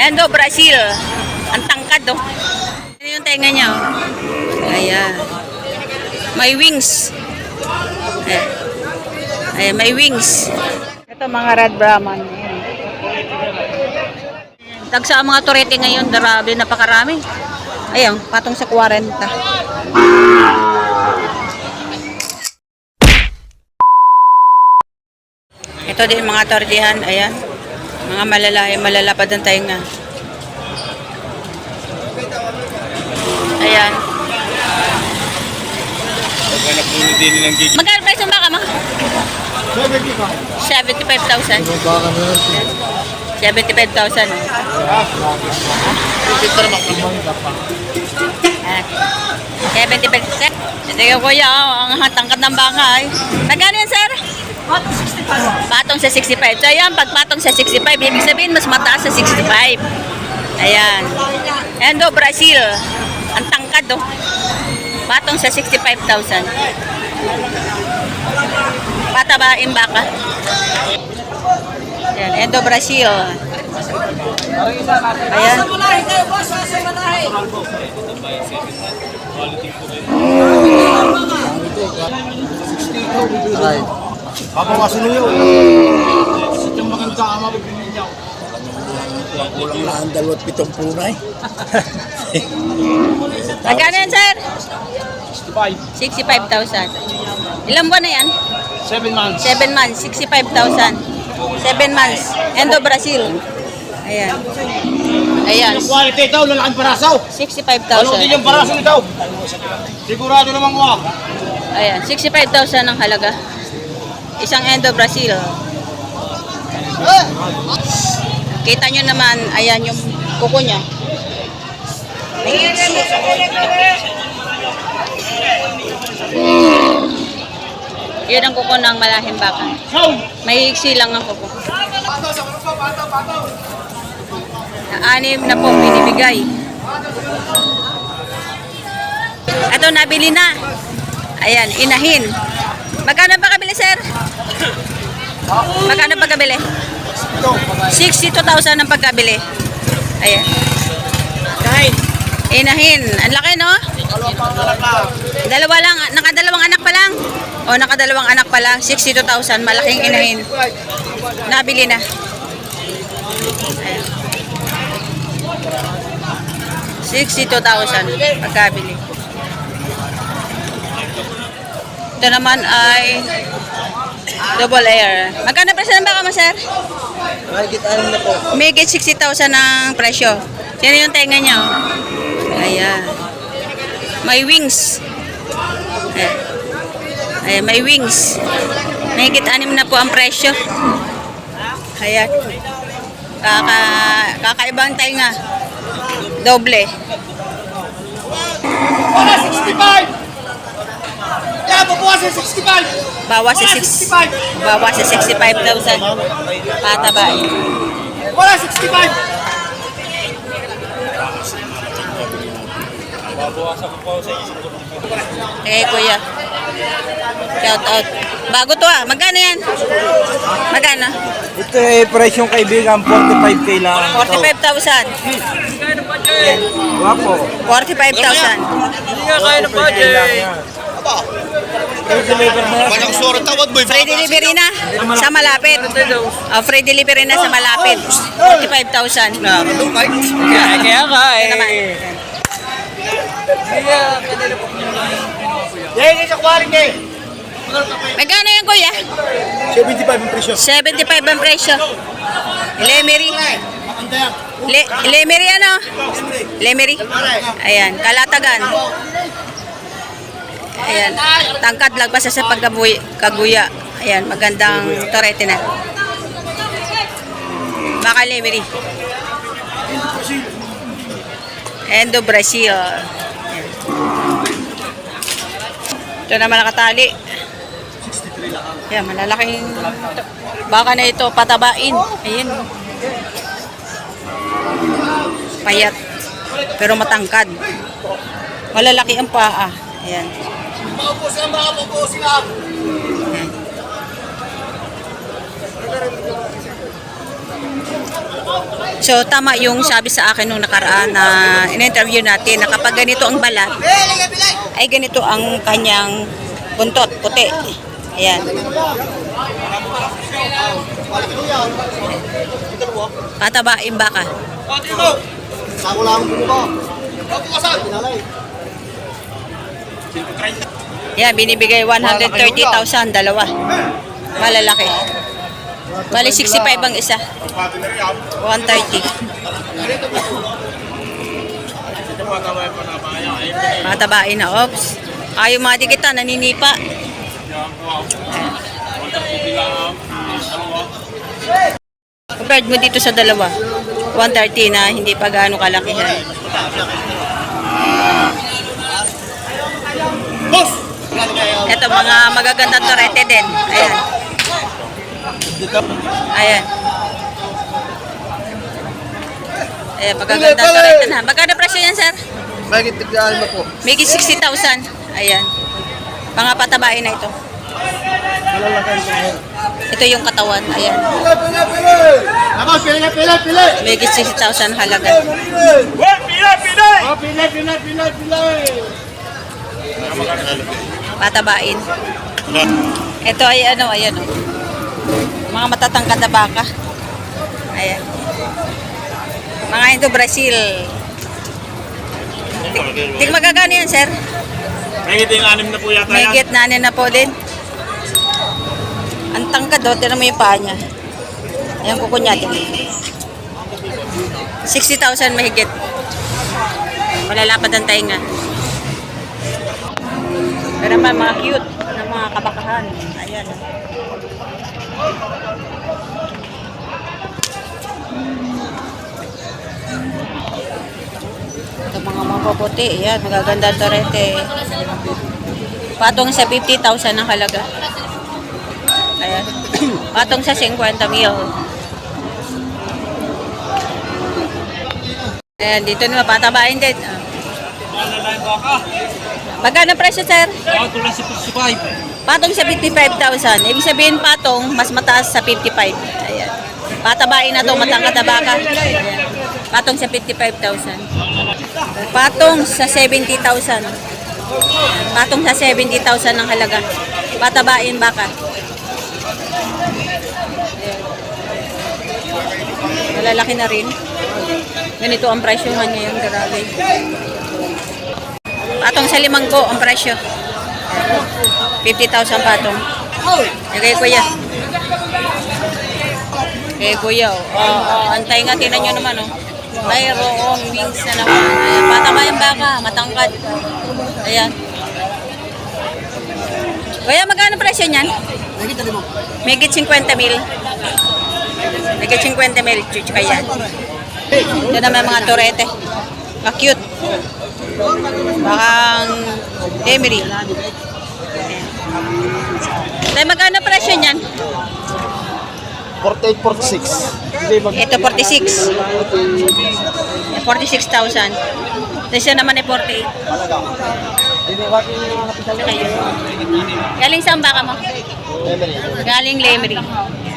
Endo, Brazil. Ang tangkad, oh. Ano yung tenga niya, oh. Ayan. May wings. Ayan. Ayan, may wings. Ito, mga red Brahman. Tagsa ang mga turete ngayon, darabi, napakarami. Ayan, patong sa 40. Ito din mga tortihan, ayan. Mga malalapad ng tainga. Ayan. Magkano price ng baka, ma? 75,000. 75,000. 75,000. Sige kuya, ang tangkad ng baka ay. Magkano yan, sir? Patong sa 65. So ayan, pag patong sa 65, ibig sabihin mas mataas sa 65. Ayan. Endo, Brazil. Ang tangkad, oh. Patong sa 65,000. Patabain baka. Ayan, Endo, Brazil. Ayan. Papawasan niyo. Sitong maganda ang mabibigyan niyo. Kulang na ang 27 punay. Magkano yan, sir? 65. 65,000. Ilang buwan na yan? 7 months. 7 months, 65,000. 7 months. Endo, Brazil. Ayan. Ayan. Yung quality ito, lalaking parasaw. 65,000. Din yung parasaw ito. Sigurado naman mo. Ayan, 65,000 ang halaga. Isang Endo, Brazil. Kita nyo naman, ayan yung kuko niya. Yun ang kuko ng malahing baka. May iksi lang ang kuko. Anim na po binibigay. Ito, nabili na. Ayan, inahin. Magkano ba kabili, sir? Magkano ba kabili? 62,000 ang pagkabili. Ayan. Inahin. Ang laki, no? Dalawa lang. Nakadalawang anak pa lang. O, nakadalawang anak pa lang. 62,000. Malaking inahin. Nabili na. Ayan. 62,000 pagkabili. Ito naman ay double air. Magkano presyo ng baka mo, sir? May 60,000 ang presyo. Sino yung tenga niya? Oh? Ayan. May wings. Ayan. Ayan, may wings. May 6 na po ang presyo. Ayan. Kakaibang tenga. Doble. 65! Yeah, babawas sa 65! Bawas sa 65,000. Patabain. Wala 65! Eh, kuya. Shout out. Bago to, ah. Magkano yan? Magkano? Ito ay presyong kaibigan, 45k lang. 45,000. Wapo. 45,000. Hindi nga kaya ng budget. Deliver na. Free delivery na sa malapit. Oh, free delivery na sa malapit. 45,000. Kaya ka eh. Ito naman. Yan sa quality! Magkano yan, kuya? 75 ang presyo. 75 ang presyo. Lemery. Maganda yan. Lemery ano? Lemery. Ayan, kalatagan. Ayan, tangkad lagpas sa kaguya. Ayan, magandang torete na. Baka Lemery. Endo, Brazil. Ayan. Ito naman nakatali. Ayan, malalaking baka na ito, patabain. Ayan. Payat. Pero matangkad. Malalaki ang paa. Ayan. Paupo sila mga paupo sila. Ayan. So, tama yung sabi sa akin nung nakaraan na in-interview natin na kapag ganito ang balat, ay ganito ang kanyang buntot, puti. Ayan. Patabain baka. Sako lang po ba? Yan, binibigay 130,000, dalawa. Malalaki. Bali, 65 ang isa. 130. Patabain na, ops. Ayaw mga dikita, naninipa. Compared mo dito sa dalawa, 130 na hindi pa gaano kalakihan. Ito, mga magagandang torete din. Ayan. Ayan. Ayan, magagandang torete na. Magkano presyo yan, sir? Bakit tiglaan mo po? May 60,000. Ayan. Mga patabain na ito. Ito yung katawan. Ayan. Ako, pila! May 60,000 halaga. Oh, pila! Patabain. Ito ay ano, ayan o. Mga matatangkad na baka. Ayan. Mga ito, Brazil. Ting magagano yan, sir? May anim na po yata May git na na po din. Ang tangkad o, tinan mo yung paa niya. Ayan, kuko niya din. 60,000 mahigit. Malalapad ang tainga. Pero naman mga cute na mga kabakahan. Ayan. Ito mga mapaputi. Ayan, magaganda ang torete. Patong sa 50,000 ang halaga. Ayan. Patong sa 50 mil. Ayan, dito naman patabain din. Magkano presyo, sir? Patong sa 55,000. Ibig sabihin patong, mas mataas sa 55. Ayan. Patabain na itong matangkad na baka. Ayan. Patong sa 55,000. Patong sa 70,000. Patong sa 70,000 ang halaga. Patabain baka. Ayan. Malalaki na rin. Ganito ang presyohan niya yung grabe. Patong sa 5 ko ang presyo. 50,000 patong. Kay kuya. Kay kuya. Antay nga, tinan nyo naman. Mayroong wings na naman. Ayan, patabayan baka, matangkad. Ayan. Kuya, magkano presyo niyan? Megit 50 mil. Megit 50 mil. Chuchka yan. Ito naman mga torete. Cute. Bakang Emery. Tay, magkano presyo niyan? 48, 46. Ito 46. 46,000. Tapos siya naman ay 48. Galing saan baka mo? Galing Lemery.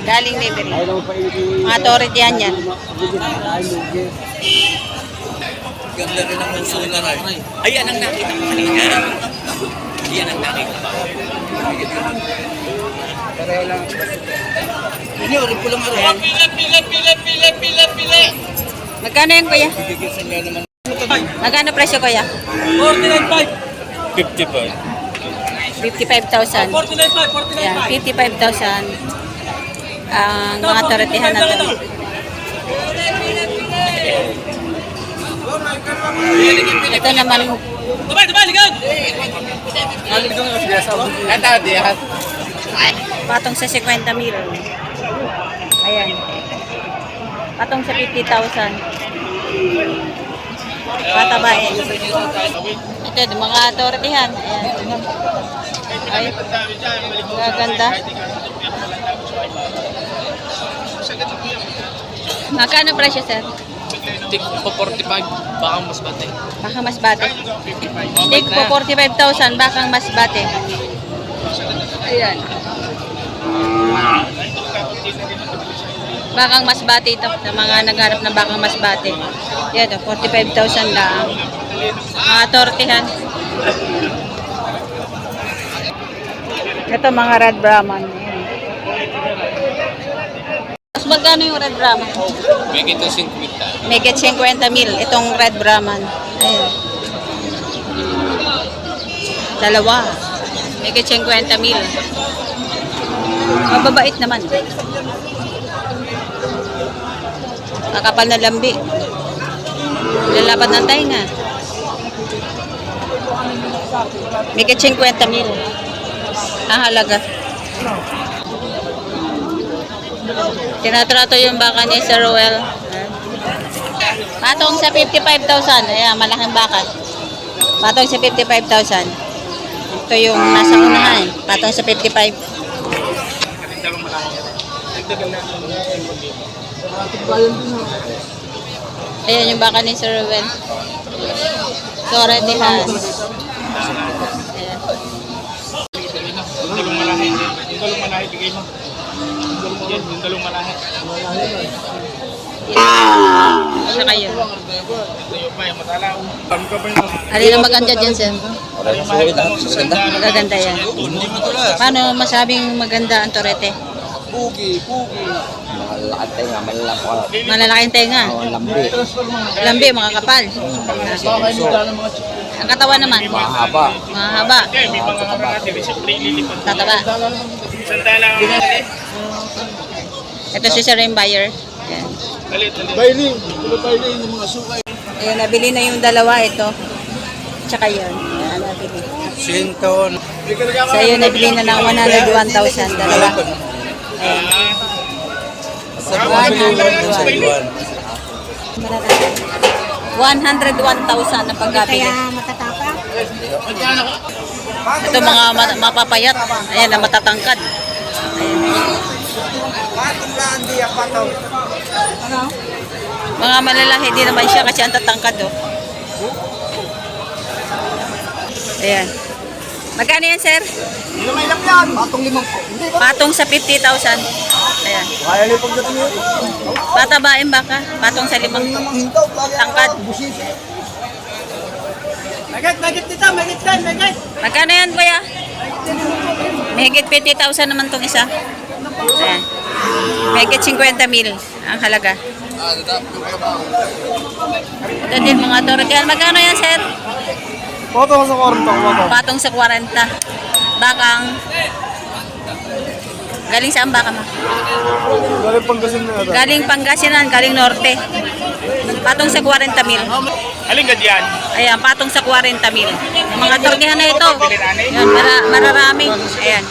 Galing Lemery. Mga torete yan yan. Ganda rin ang solar ay. Ayan ang nakita ko kanina. Ayan ang nakita ko. Pareho lang. Ini orin ko lang araw. Pila. Magkano yan, kuya? Gigisan nga naman. Magkano presyo, kuya? 49.5. 55. 55,000. 49.5. Yan, 55,000. Ang mga toretehan na to. Ito naman, Ligan! patong sa 50 mil. Ayan. Patong sa 50,000. Patabain. Ito, mga toretehan. Ayan. Ay, gaganda. Magkano presyo, sir? Tik po 45. Baka mas bate. Baka mas bate. Take po 45,000, bakang mas bate. Ayan. Bakang mas masbate ito. Sa mga naghanap ng bakang masbate. Yan, 45,000 lang. Mga tortihan. Ito mga red Brahman. Mas magkano yung red Brahman? May ito 50. Megit 50,000 itong red Brahman. Ayun. Dalawa. Megit 50,000. Mababait naman. Kakapal na lambi. Lalaban ng tainga. Megit 50,000. Ang halaga. Tinatrato yung baka ni Sir Ruel. Patong sa 55,000. Ayan, malaking baka. Patong sa 55,000. Ito yung nasa unahan. Patong sa 55. Ayan yung baka ni Sir Ruel. Sore de Hans. Ayan. Yung dalong malahi. Yung dalong malahi, bigay mo. Yung dalong malahi. Isa kayo. Tayo pa, yung matalaw. Tam ka pa yung... Alin ang maganda dyan, sir? Magaganda yan. Paano masabing maganda ang torete? Pugi. Malalaking tenga, malalaking Malalaking tenga. lambi. Lambi, mga kapal. Ang katawan naman. Mahaba. Mahaba. May mga natin, siyempre ililipat. Tataba. Sandala. Ito si Sir yung buyer. Yan. Bailing. Bailing ng mga sukay. Ayun, nabili na yung dalawa ito. Tsaka yun. Yan, nabili. Sinton. So yun, nabili na ng 101,000. Dalawa. Ayan. 101,000 na pagkabili. Ito mga mapapayat. Ayan, na matatangkad. Ayan. Mga malalaki din naman siya kasi ang tatangkad, oh. Ayan. Magkano yan, sir? Hindi naman ilang yan. Patong 5. Patong sa 50,000. Ayan. Kaya na yung pagdating yun. Patabain baka. Patong sa 5. Namang hintaw. Tangkad. Magit dito. Magit. Magkano yan, kuya? Mahigit 50,000 naman tong isa. Ayan. Mahigit 50,000 ang halaga. Ito din mga tortihan. Magkano yan, sir? Patong sa 40. Patong sa 40. Bakang. Galing saan baka mo? Galing Pangasinan na ito. Galing Pangasinan, galing Norte. Patong sa 40,000. Alin ka diyan? Ayan, patong sa 40,000. Mga tortihan na ito. Yan, mararami. Ayan.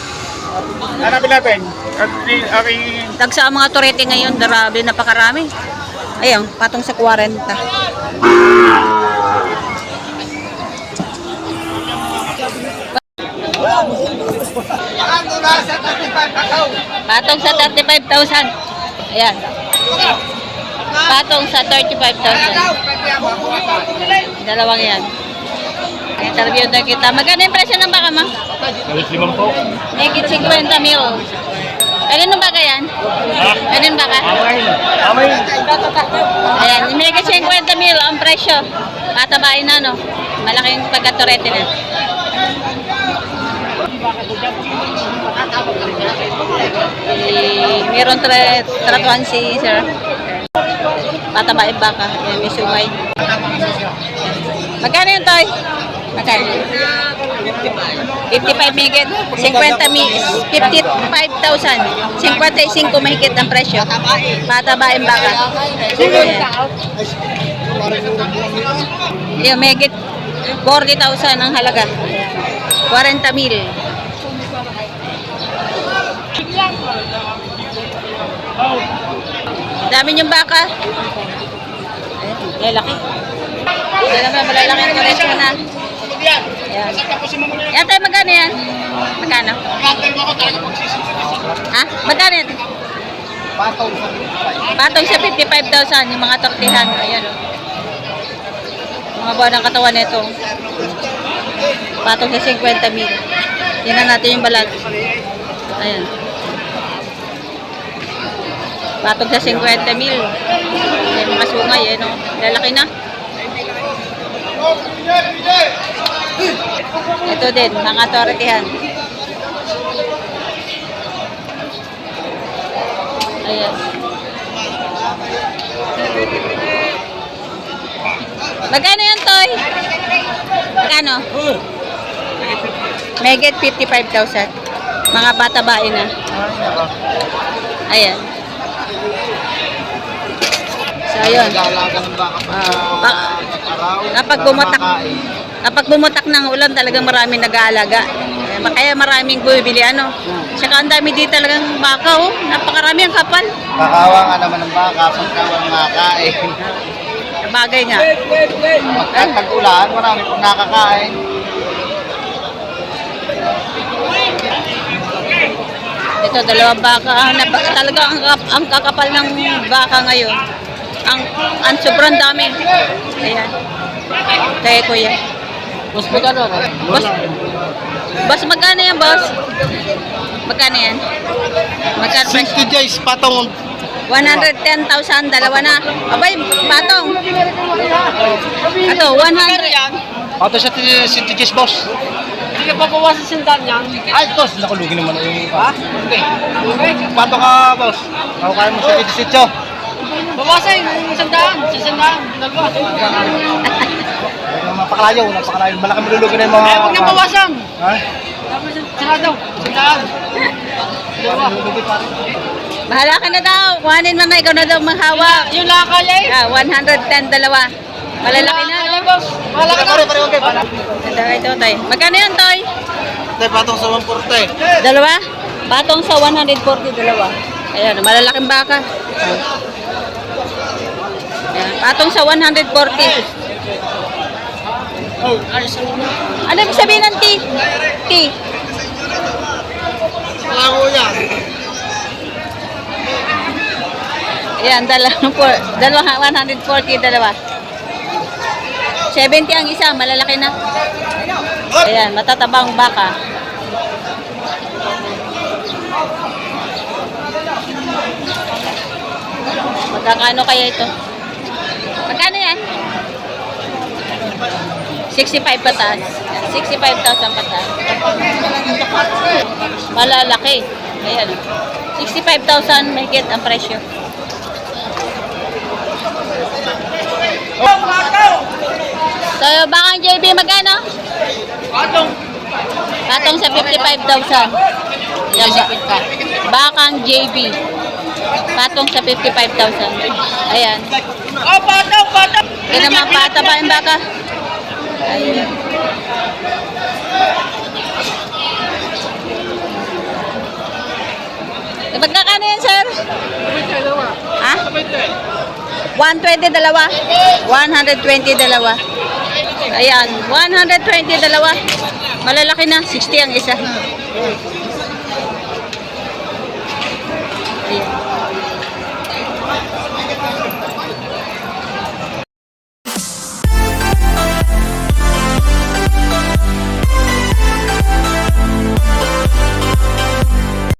Hanapin natin. Aking... Tagsa ang mga torete ngayon, darabi, napakarami. Ayan, patong sa 40. Patong sa 35,000. Ayan. Patong sa 35,000. Dalawang yan. Interview na kita. Magkano yung presyo ng baka mo? Galit 5 po. Higit 50,000. Kanino baka yan? Kanino baka? Amay. Ayan, higit 50,000 ang presyo. Patabain na, no? Malaking pagkaturete na. Meron tratuan si sir. Patabain baka. Ayan, may sumay. Magkano yung toy? Magkano? 55 mahigit. 55,000. 55 mahigit ang presyo. Patabain baka. Ayan, mahigit 40,000 ang halaga. 40,000. Dami yung baka. Ayan, lalaki. Ayan naman, malalaki ang presyo na. Ayan. Yan tayo, magkano yan? Magkano? Ha? Magkano yan? Patong sa 55,000 yung mga tortihan. Ayan, o. Mga buwan ng katawan nito. Patong sa 50,000. Yan na natin yung balat. Ayan. Patong sa 50 mil. May mga sungay, no? Lalaki na. Ito din, mga tortihan. Ayan. Magkano yan, Toy? Magkano? May get 55,000. Mga bata-bae na. Ayan. So, ayun. Kapag bumutak ng ulan, talagang maraming nag-aalaga. Kaya maraming bumibili, ano. Tsaka ang dami dito talagang baka, oh. Napakarami ang kapal. Kakawa nga naman ng baka, pagkawang makakain. Bagay nga. Pagkatag-ulan, marami pong nakakain. Ito, dalawang baka. Talaga ang kakapal ng baka ngayon. Ang sobrang dami. Ayan. Kaya kuya. Boss, magkano? Boss, magkano yan, boss? Magkano yan? Magkano? 60 days, patong 110,000, dalawa na. Abay, patong. Ito, 100. Pato siya 60 days, boss. Sige pa bawasan sindan yan. Ay, boss, nakulugi naman na yung... Okay. Pato ka, boss. Ako kaya mo sa 18. Bawasan yung sandaan. Sa sandaan. Dalawa. Napakalayo. Malaki malulugi na yung mga... Eh, huwag nang bawasan. Ha? Sira daw. Sandaan. Dalawa. Bahala ka na daw. Kuhanin mo na, ikaw na daw manghawak. Yun lang kaya eh. 110, dalawa. Malalaki na, no? boss. Wala ka na. Ito, Toy. Magkano yan, Toy? Tay, patong sa 140. Dalawa? Patong sa 140, dalawa. Ayan, malalaking baka. Ayan, patong sa 140. Ano ibig sabihin ng T? T. Lango yan. Ayan, dalawa, 140, dalawa. 70 ang isa, malalaki na. Ayan, matatabang baka. Magkakano kaya ito? Magkano yan? 65 pataas. 65,000 pataas. Malalaki. Ayan. 65,000 may get ang presyo. So, bakang JB magkano? Patong sa 55,000. Yan ba? Bakang JB. Patong sa 55,000. Ayan. Oh, patong. Yan naman pataba yung baka. Ayan. Magkakano yan, sir? Ha? 120 dalawa. 120 dalawa. Ayan, 120 dalawa. Malalaki na, 60 ang isa.